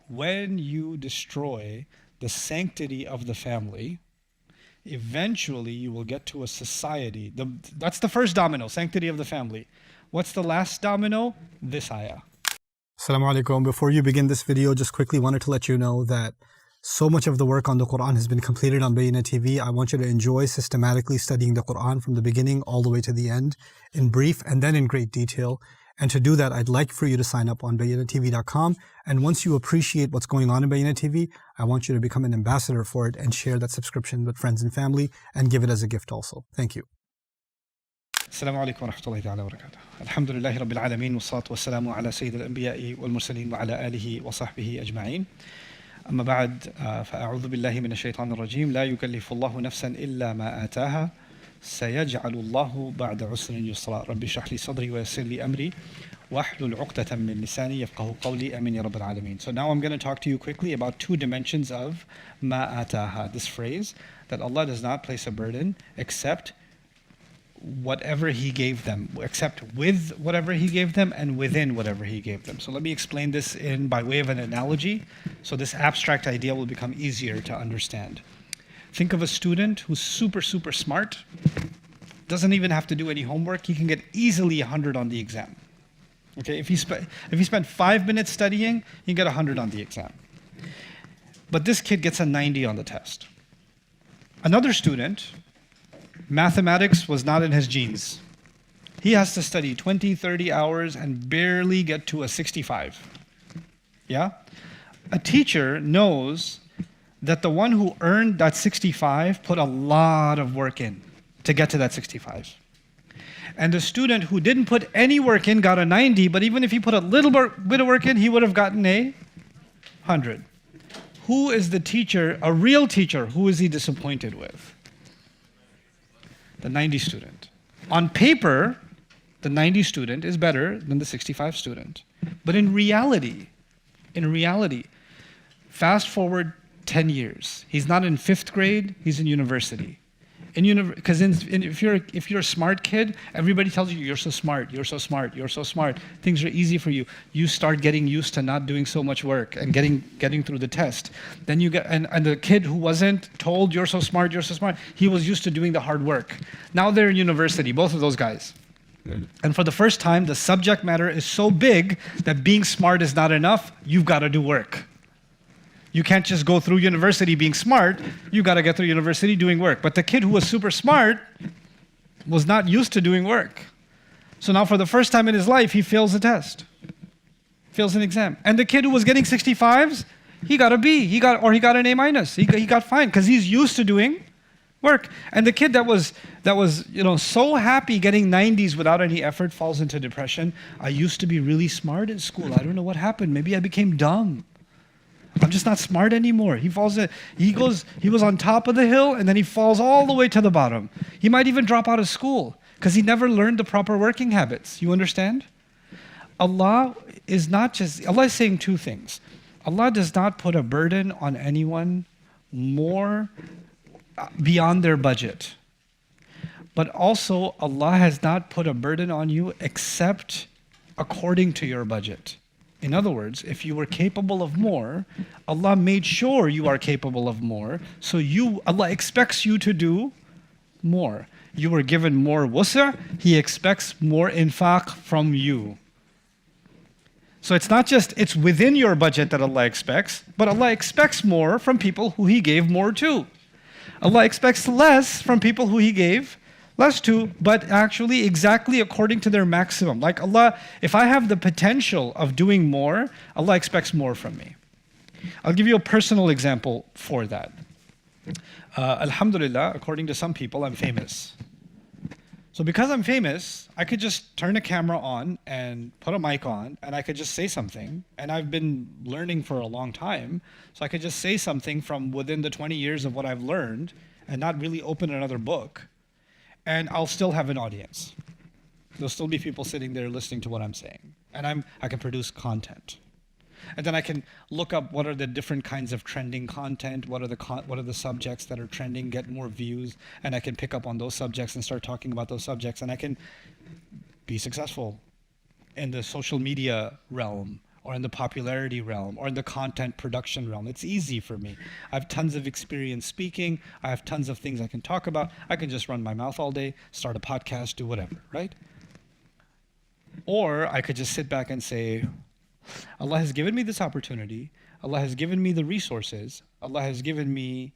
when you destroy the sanctity of the family, eventually you will get to a society. That's the first domino, sanctity of the family. What's the last domino? This ayah. Assalamu alaikum. Before you begin this video, just quickly wanted to let you know that so much of the work on the Quran has been completed on Bayyinah TV. I want you to enjoy systematically studying the Quran from the beginning all the way to the end in brief and then in great detail. And to do that, I'd like for you to sign up on BayyinahTV.com. And once you appreciate what's going on in Bayyinah TV, I want you to become an ambassador for it and share that subscription with friends and family and give it as a gift also. Thank you. السلام عليكم ورحمة الله تعالى وبركاته. الحمد لله رب العالمين والصلاة والسلام على سيد الأنبياء والمرسلين وعلى آله وصحبه أجمعين. أما بعد فأعوذ بالله من الشيطان الرجيم. لا يكلف الله نفسا إلا ما آتاها سيجعل الله بعد عسر يسرا. ربي اشرح لي صدري ويسر لي أمري واحلل عقدة من لساني يفقهوا قولي آمين يا رب العالمين. So now I'm going to talk to you quickly about two dimensions of ما آتاها. This phrase that Allah does not place a burden except whatever He gave them, except with whatever He gave them and within whatever He gave them. So let me explain this by way of an analogy, so this abstract idea will become easier to understand. Think of a student who's super smart, doesn't even have to do any homework. He can get easily 100 on the exam. Okay, if he spent 5 minutes studying, he can get 100 on the exam. But this kid gets a 90 on the test. Another student, mathematics was not in his genes. He has to study 20, 30 hours and barely get to a 65. Yeah? A teacher knows that the one who earned that 65 put a lot of work in to get to that 65. And the student who didn't put any work in got a 90, but even if he put a little bit of work in, he would have gotten a 100. Who is the teacher, a real teacher, who is he disappointed with? The 90 student. On paper, the 90 student is better than the 65 student. But in reality, fast forward 10 years. He's not in 5th grade, he's in university. Because if you're a smart kid, everybody tells you, you're so smart, you're so smart, you're so smart. Things are easy for you. You start getting used to not doing so much work and getting through the test. Then you get, and the kid who wasn't told, you're so smart, he was used to doing the hard work. Now they're in university, both of those guys. And for the first time, the subject matter is so big that being smart is not enough. You've got to do work. You can't just go through university being smart. You got to get through university doing work. But the kid who was super smart was not used to doing work. So now for the first time in his life, he fails a test, fails an exam. And the kid who was getting 65s, he got a B, he got an A minus. He got fine because he's used to doing work. And the kid that was so happy getting 90s without any effort falls into depression. I used to be really smart in school. I don't know what happened. Maybe I became dumb. I'm just not smart anymore. He was on top of the hill and then he falls all the way to the bottom. He might even drop out of school because he never learned the proper working habits. You understand? Allah is saying two things. Allah does not put a burden on anyone more beyond their budget. But also Allah has not put a burden on you except according to your budget. In other words, if you were capable of more, Allah made sure you are capable of more, so Allah expects you to do more. You were given more wus'a, He expects more infaq from you. So it's not just, it's within your budget that Allah expects, but Allah expects more from people who He gave more to. Allah expects less from people who He gave less to, but actually exactly according to their maximum. Like Allah, if I have the potential of doing more, Allah expects more from me. I'll give you a personal example for that. Alhamdulillah, according to some people, I'm famous. So because I'm famous, I could just turn a camera on and put a mic on, and I could just say something. And I've been learning for a long time, so I could just say something from within the 20 years of what I've learned and not really open another book. And I'll still have an audience. There'll still be people sitting there listening to what I'm saying. And I can produce content. And then I can look up what are the different kinds of trending content, what are the subjects that are trending, get more views, and I can pick up on those subjects and start talking about those subjects, and I can be successful in the social media realm or in the popularity realm or in the content production realm. It's easy for me. I have tons of experience speaking. I have tons of things I can talk about. I can just run my mouth all day, start a podcast, do whatever, right? Or I could just sit back and say, Allah has given me this opportunity. Allah has given me the resources. Allah has given me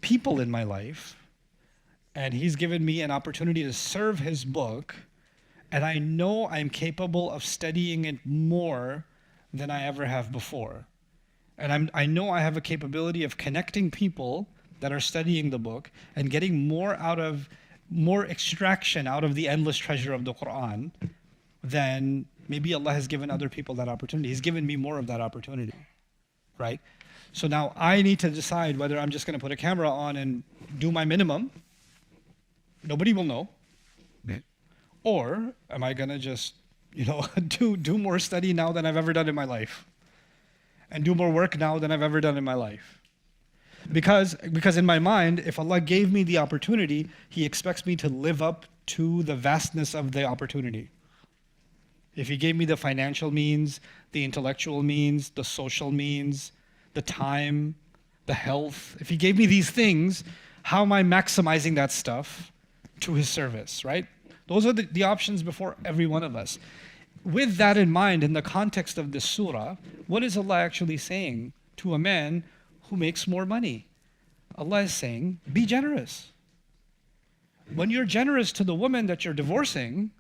people in my life. And He's given me an opportunity to serve His book. And I know I'm capable of studying it more than I ever have before. And I know I have a capability of connecting people that are studying the book and getting more extraction out of the endless treasure of the Quran than maybe Allah has given other people that opportunity. He's given me more of that opportunity, right? So now I need to decide whether I'm just going to put a camera on and do my minimum. Nobody will know. Or am I going to just, do more study now than I've ever done in my life? And do more work now than I've ever done in my life? Because in my mind, if Allah gave me the opportunity, He expects me to live up to the vastness of the opportunity. If He gave me the financial means, the intellectual means, the social means, the time, the health, if He gave me these things, how am I maximizing that stuff to His service, right? Those are the options before every one of us. With that in mind, in the context of this surah, what is Allah actually saying to a man who makes more money? Allah is saying, be generous. When you're generous to the woman that you're divorcing,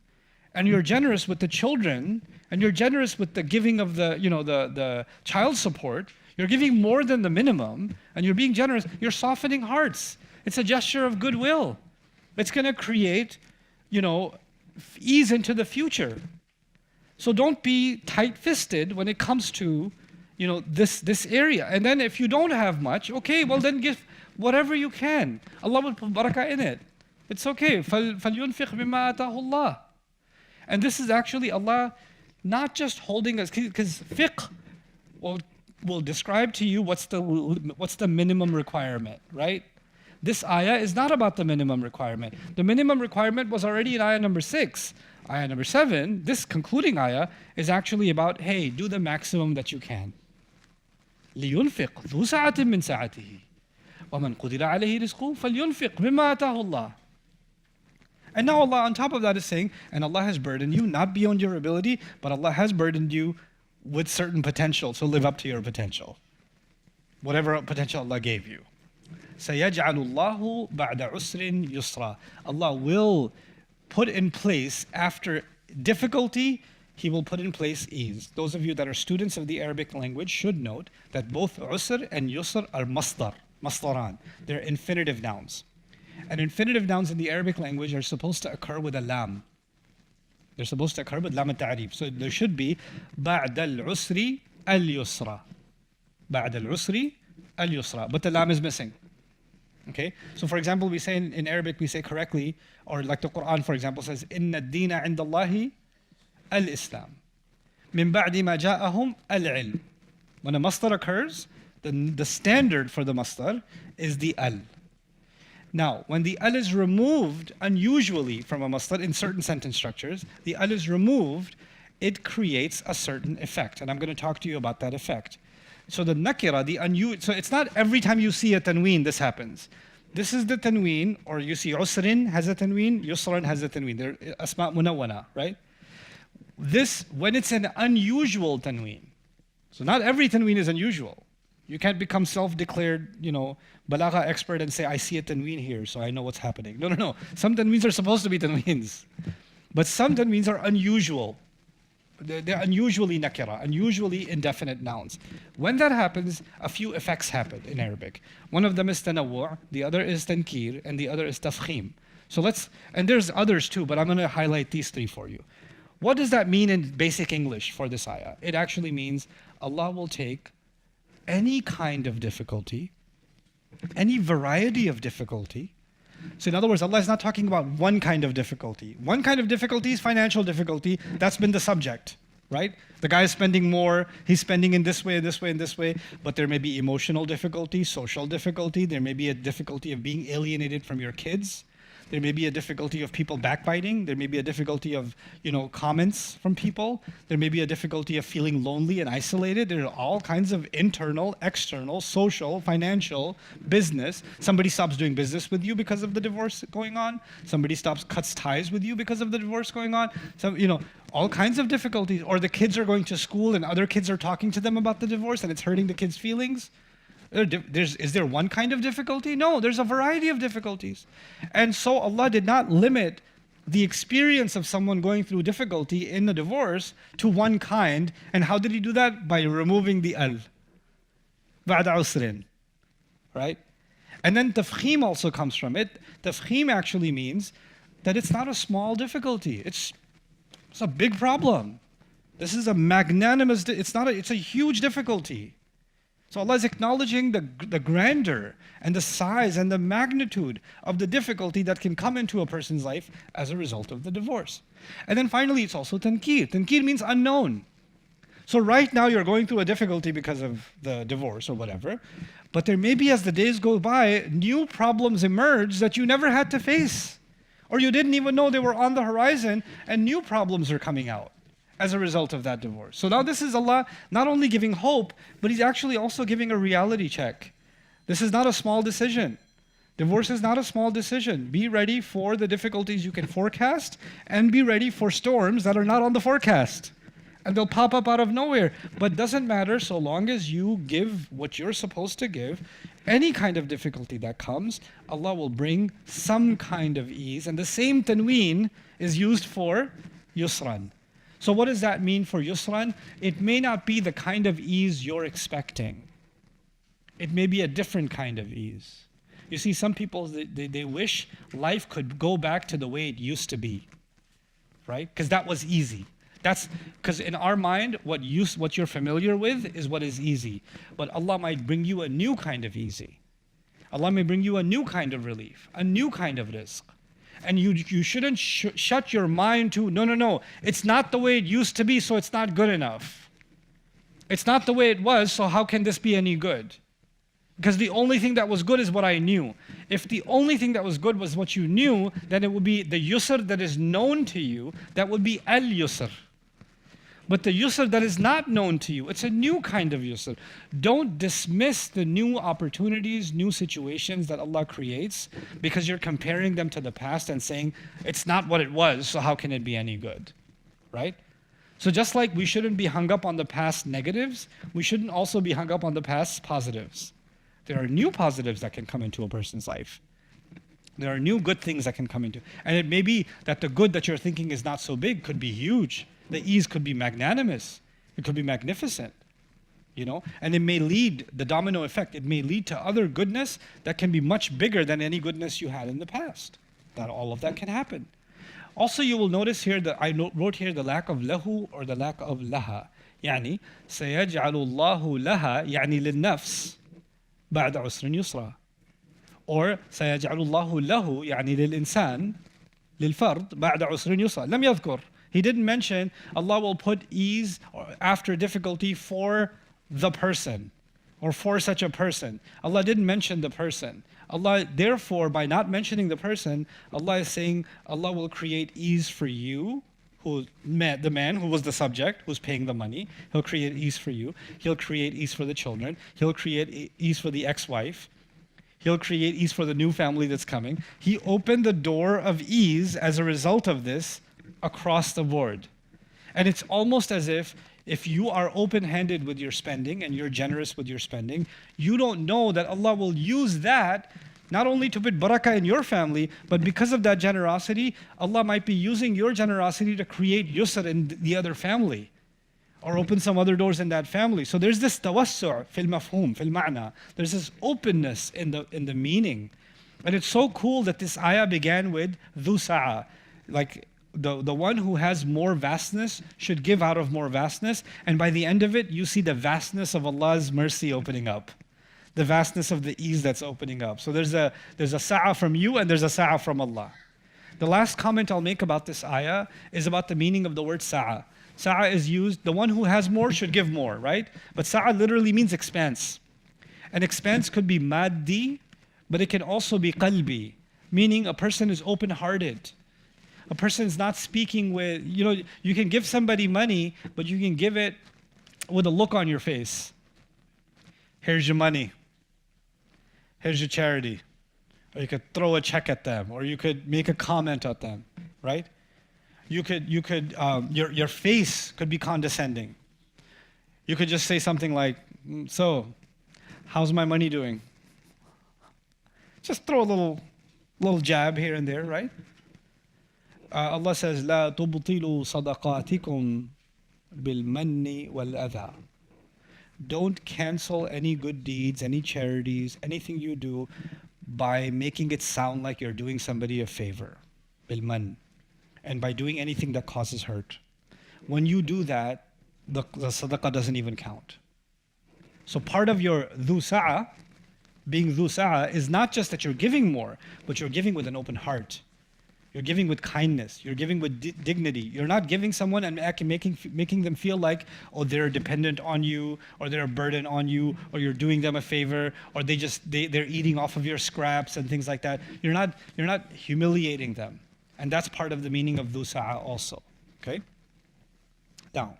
and you're generous with the children, and you're generous with the giving of the child support, you're giving more than the minimum, and you're being generous, you're softening hearts. It's a gesture of goodwill. It's going to create ease into the future. So don't be tight-fisted when it comes to, this area. And then if you don't have much, okay, well then give whatever you can. Allah will put barakah in it. It's okay. فَلْيُنْفِقْ بِمَا آتَاهُ اللَّهُ. And this is actually Allah not just holding us, because fiqh will describe to you what's the minimum requirement, right? This ayah is not about the minimum requirement. The minimum requirement was already in ayah number 6. Ayah number 7, this concluding ayah, is actually about, hey, do the maximum that you can. لِيُنْفِقْ ذُو سَعَةٍ مِّن سَعَتِهِ وَمَنْ قُدِرَ عَلَيْهِ رِزْقُهُ فَلْيُنْفِقْ مِمَّا آتَاهُ اللَّهُ. And now Allah on top of that is saying, and Allah has burdened you, not beyond your ability, but Allah has burdened you with certain potential, so live up to your potential. Whatever potential Allah gave you. سَيَجْعَلُ اللَّهُ بَعْدَ عُسْرٍ يُسْرًا. Allah will put in place, after difficulty, He will put in place ease. Those of you that are students of the Arabic language should note that both usr and yusr are masdaran. They're infinitive nouns. And infinitive nouns in the Arabic language are supposed to occur with a lam. They're supposed to occur with lam al-ta'rif. So there should be بَعْدَ الْعُسْرِ الْيُسْرَ. بَعْدَ الْعُسْرِ الْيُسْرَ. But the lam is missing. Okay? So for example, we say in Arabic, we say correctly, or like the Quran, for example, says, إِنَّ الدِّينَ عِنْدَ اللَّهِ الْإِسْلَامِ مِنْ بَعْدِ مَا جَاءَهُمْ الْعِلْمِ. When a masdar occurs, the standard for the masdar is the al. Now, when the al is removed unusually from a masdar in certain sentence structures, the al is removed, it creates a certain effect. And I'm going to talk to you about that effect. So the nakira, so it's not every time you see a tanween this happens. This is the tanween, or you see usrin has a tanween, yusran has a tanween. They're asma munawwana, right? This, when it's an unusual tanween. So not every tanween is unusual. You can't become self-declared, balagha expert and say, I see a tanween here, so I know what's happening. No. Some tanweens are supposed to be tanweens. But some tanweens are unusual. They're unusually nakira, unusually indefinite nouns. When that happens, a few effects happen in Arabic. One of them is tanawwu', the other is tankir, and the other is tafkhim. And there's others too, but I'm going to highlight these 3 for you. What does that mean in basic English for this ayah? It actually means Allah will take any kind of difficulty, any variety of difficulty. So in other words, Allah is not talking about one kind of difficulty. One kind of difficulty is financial difficulty. That's been the subject, right? The guy is spending more. He's spending in this way, this way, and this way. But there may be emotional difficulty, social difficulty. There may be a difficulty of being alienated from your kids. There may be a difficulty of people backbiting. There may be a difficulty of, comments from people. There may be a difficulty of feeling lonely and isolated. There are all kinds of internal, external, social, financial, business. Somebody stops doing business with you because of the divorce going on. Somebody cuts ties with you because of the divorce going on. So, all kinds of difficulties. Or the kids are going to school and other kids are talking to them about the divorce and it's hurting the kids' feelings. Is there one kind of difficulty? No, there's a variety of difficulties. And so Allah did not limit the experience of someone going through difficulty in the divorce to one kind. And how did He do that? By removing the al. بَعْدَ عُسْرٍ. Right? And then tafkhim also comes from it. Tafkhim actually means that it's not a small difficulty. It's a big problem. This is a magnanimous, it's a huge difficulty. So Allah is acknowledging the grandeur and the size and the magnitude of the difficulty that can come into a person's life as a result of the divorce. And then finally, it's also tankir. Tankir means unknown. So right now you're going through a difficulty because of the divorce or whatever, but there may be, as the days go by, new problems emerge that you never had to face, or you didn't even know they were on the horizon, and new problems are coming out as a result of that divorce. So now this is Allah not only giving hope, but He's actually also giving a reality check. This is not a small decision. Divorce is not a small decision. Be ready for the difficulties you can forecast, and be ready for storms that are not on the forecast. And they'll pop up out of nowhere. But doesn't matter so long as you give what you're supposed to give. Any kind of difficulty that comes, Allah will bring some kind of ease. And the same tanween is used for yusran. So what does that mean for yusran? It may not be the kind of ease you're expecting. It may be a different kind of ease. You see, some people, they wish life could go back to the way it used to be, right? Because that was easy. That's because in our mind, what you're familiar with is what is easy. But Allah might bring you a new kind of easy. Allah may bring you a new kind of relief, a new kind of rizq. And you shouldn't shut your mind to, no, it's not the way it used to be, so it's not good enough. It's not the way it was, so how can this be any good? Because the only thing that was good is what I knew. If the only thing that was good was what you knew, then it would be the yusr that is known to you, that would be al-yusr. But the yusr that is not known to you, it's a new kind of yusr. Don't dismiss the new opportunities, new situations that Allah creates because you're comparing them to the past and saying, it's not what it was, so how can it be any good? Right? So just like we shouldn't be hung up on the past negatives, we shouldn't also be hung up on the past positives. There are new positives that can come into a person's life. There are new good things that can come into. And it may be that the good that you're thinking is not so big could be huge. The ease could be magnanimous. It could be magnificent, and it may lead, the domino effect, it may lead to other goodness that can be much bigger than any goodness you had in the past. That all of that can happen. Also, you will notice here that I wrote here the lack of lahu or the lack of laha. يعني سيجعل الله لها يعني للنفس بعد عسر يسرا. Or سيجعل الله له يعني للإنسان للفرد بعد عسر يسرا. لم يذكر. He didn't mention Allah will put ease after difficulty for the person or for such a person. Allah didn't mention the person. Allah, therefore, by not mentioning the person, Allah is saying Allah will create ease for you, the man who was the subject, who's paying the money. He'll create ease for you. He'll create ease for the children. He'll create ease for the ex-wife. He'll create ease for the new family that's coming. He opened the door of ease as a result of this across the board. And it's almost as if you are open-handed with your spending and you're generous with your spending, you don't know that Allah will use that not only to put barakah in your family, but because of that generosity, Allah might be using your generosity to create yusr in the other family or open some other doors in that family. So there's this tawassu' fil mafhum, fil ma'na. There's this openness in the meaning. And it's so cool that this ayah began with dhu sa'a. Like the one who has more vastness should give out of more vastness. And by the end of it, you see the vastness of Allah's mercy opening up. The vastness of the ease that's opening up. So there's a sa'a from you and there's a sa'a from Allah. The last comment I'll make about this ayah is about the meaning of the word sa'a. Sa'a is used, the one who has more should give more, right? But sa'a literally means expanse. An expanse could be maddi, but it can also be qalbi. meaning a person is open-hearted. A person is not speaking with, you can give somebody money, but you can give it with a look on your face. Here's your money. Here's your charity. Or you could throw a check at them, or you could make a comment at them, right? Your face could be condescending. You could just say something like, so, how's my money doing? Just throw a little jab here and there, right? Allah says, لا تبطلوا صدقاتكم بالمن والأذى. Don't cancel any good deeds, any charities, anything you do by making it sound like you're doing somebody a favor. بالمن. And by doing anything that causes hurt. When you do that, the sadaqah doesn't even count. So part of your dhu sa'a, being dhu sa'a, is not just that you're giving more, but you're giving with an open heart. You're giving with kindness. You're giving with dignity. You're not giving someone and making them feel like, oh, they're dependent on you, or they're a burden on you, or you're doing them a favor, or they're eating off of your scraps and things like that. You're not humiliating them. And that's part of the meaning of dhu sa'a also. Okay? Now,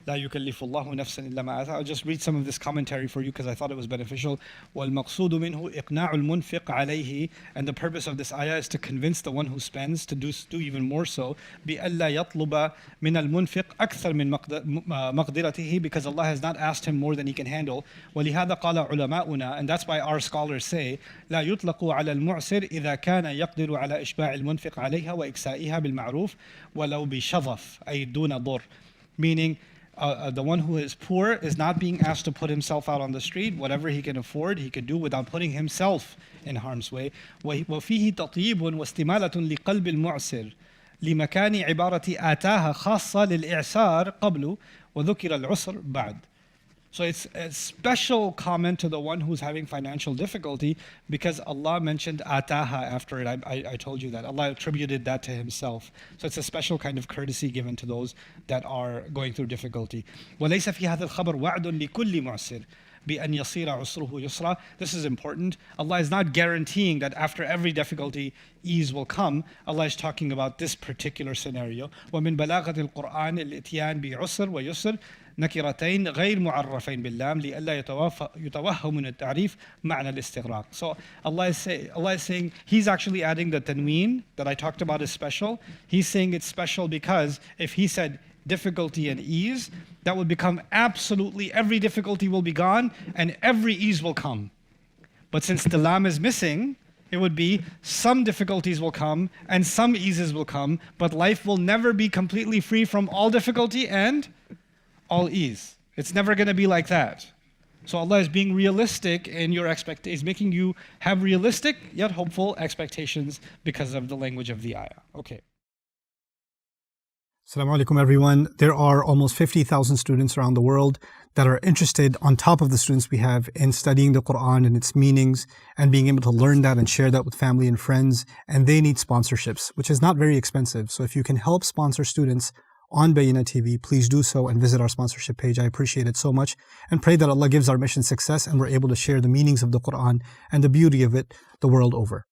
لا يكلف الله نفسا إلا ما آتاها. I'll just read some of this commentary for you because I thought it was beneficial. وَالْمَقْصُودُ مِنْهُ إِقْنَاعُ الْمُنْفِقْ عَلَيْهِ. And the purpose of this ayah is to convince the one who spends to do even more so. بِأَلَّا يَطْلُبَ مِنَ الْمُنْفِقْ أَكْثَرْ مِنْ مَقْدِرَتِهِ. Because Allah has not asked him more than he can handle. وَلِهَذَا قَالَ عُلَمَاؤُنَا. And that's why our scholars say لا يطلق على المعسر إذا كان يقدر على إشباع المنفق عليها وإكسائها بالمعروف ولو بشظف أي دون ضر. Meaning, the one who is poor is not being asked to put himself out on the street. Whatever he can afford, he can do without putting himself in harm's way. وفيه تطيب واستمالة لقلب المعسر لمكان عبارة آتاها خاصة للإعسار قبل وذكر العسر بعد. So it's a special comment to the one who's having financial difficulty because Allah mentioned ataha after it. I told you that. Allah attributed that to himself. So it's a special kind of courtesy given to those that are going through difficulty. وَلَيْسَ فِي هَذَا الْخَبَرْ وَعْدٌ لِكُلِّ مُعْسِرٍ بِأَنْ يَصِيرَ عُسْرُهُ يُسْرًا. This is important. Allah is not guaranteeing that after every difficulty, ease will come. Allah is talking about this particular scenario. وَمِن بَلَاغَةِ الْقُرْآنِ الْإِتْيَانِ بِعُسْرٍ وَيُسْرٍ نكرتين غير معرفين باللام لئلا يتوهم من التعريف معنى الاستغراق. So Allah is saying He's actually adding the tanween that I talked about is special. He's saying it's special because if He said difficulty and ease, that would become absolutely every difficulty will be gone and every ease will come. But since the lam is missing, it would be some difficulties will come and some eases will come, but life will never be completely free from all difficulty and all ease. It's never going to be like that. So Allah is being realistic in your expectations, making you have realistic yet hopeful expectations because of the language of the ayah. Okay. Assalamu alaikum everyone. There are almost 50,000 students around the world that are interested, on top of the students we have, in studying the Quran and its meanings and being able to learn that and share that with family and friends. And they need sponsorships, which is not very expensive. So if you can help sponsor students on Bayyinah TV, please do so and visit our sponsorship page. I appreciate it so much and pray that Allah gives our mission success and we're able to share the meanings of the Quran and the beauty of it the world over.